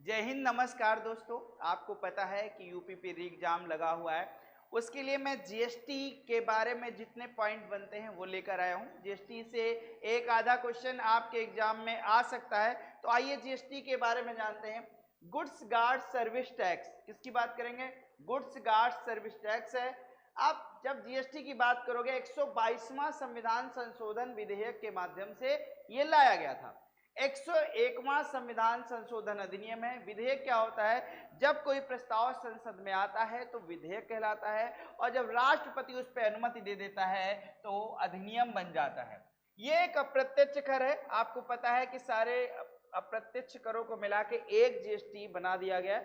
जय हिंद, नमस्कार दोस्तों। आपको पता है कि यूपी पे री एग्जाम लगा हुआ है। उसके लिए मैं जीएसटी के बारे में जितने पॉइंट बनते हैं वो लेकर आया हूँ। जीएसटी से एक आधा क्वेश्चन आपके एग्जाम में आ सकता है। तो आइए जीएसटी के बारे में जानते हैं। गुड्स गार्ड सर्विस टैक्स, किसकी बात करेंगे? गुड्स गार्ड सर्विस टैक्स है। आप जब जीएसटी की बात करोगे, 122वां संविधान संशोधन विधेयक के माध्यम से ये लाया गया था। 101वां संविधान संशोधन अधिनियम है। विधेयक क्या होता है? जब कोई प्रस्ताव संसद में आता है तो विधेयक कहलाता है, और जब राष्ट्रपति उस पर अनुमति दे देता है तो अधिनियम बन जाता है। ये एक अप्रत्यक्ष कर है। आपको पता है कि सारे अप्रत्यक्ष करों को मिला के एक जीएसटी बना दिया गया,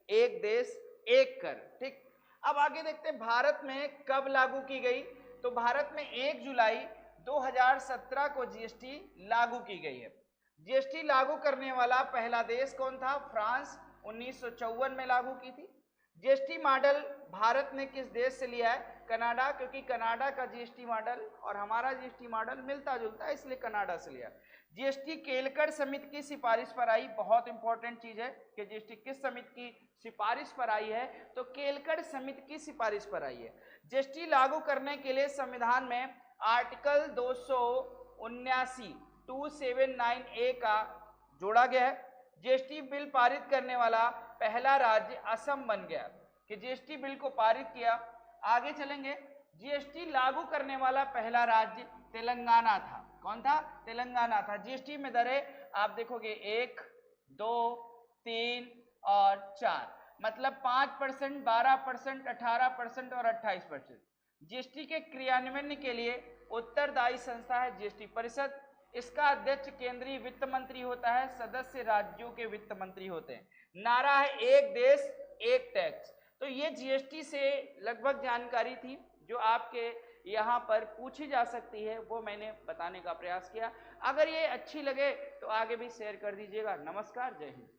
एक देश एक कर। ठीक, अब आगे देखते हैं भारत में कब लागू की गई। तो भारत में 1 जुलाई 2017 को जीएसटी लागू की गई है। जीएसटी लागू करने वाला पहला देश कौन था? फ्रांस 1954 में लागू की थी। जीएसटी मॉडल भारत ने किस देश से लिया है? कनाडा, क्योंकि कनाडा का जीएसटी मॉडल और हमारा जीएसटी मॉडल मिलता जुलता है, इसलिए कनाडा से लिया। जीएसटी केलकर समिति की सिफारिश पर आई। बहुत इंपॉर्टेंट चीज है कि जीएसटी किस समिति की सिफारिश पर आई है? तो केलकर समिति की सिफारिश पर आई है। जीएसटी लागू करने के लिए संविधान में आर्टिकल 279A का जोड़ा गया है। जीएसटी बिल पारित करने वाला पहला राज्य असम बन गया कि जीएसटी बिल को पारित किया। आगे चलेंगे। जीएसटी लागू करने वाला पहला राज्य तेलंगाना था। कौन था? तेलंगाना था। जीएसटी में दरें आप देखोगे 1, 2, 3 और 4, मतलब 5%, 12%, 18% और 28%। जीएसटी के क्रियान्वयन के लिए उत्तरदायी संस्था है जीएसटी परिषद। इसका अध्यक्ष केंद्रीय वित्त मंत्री होता है, सदस्य राज्यों के वित्त मंत्री होते हैं। नारा है एक देश एक टैक्स। तो ये जीएसटी से लगभग जानकारी थी जो आपके यहाँ पर पूछी जा सकती है, वो मैंने बताने का प्रयास किया। अगर ये अच्छी लगे तो आगे भी शेयर कर दीजिएगा। नमस्कार, जय हिंद।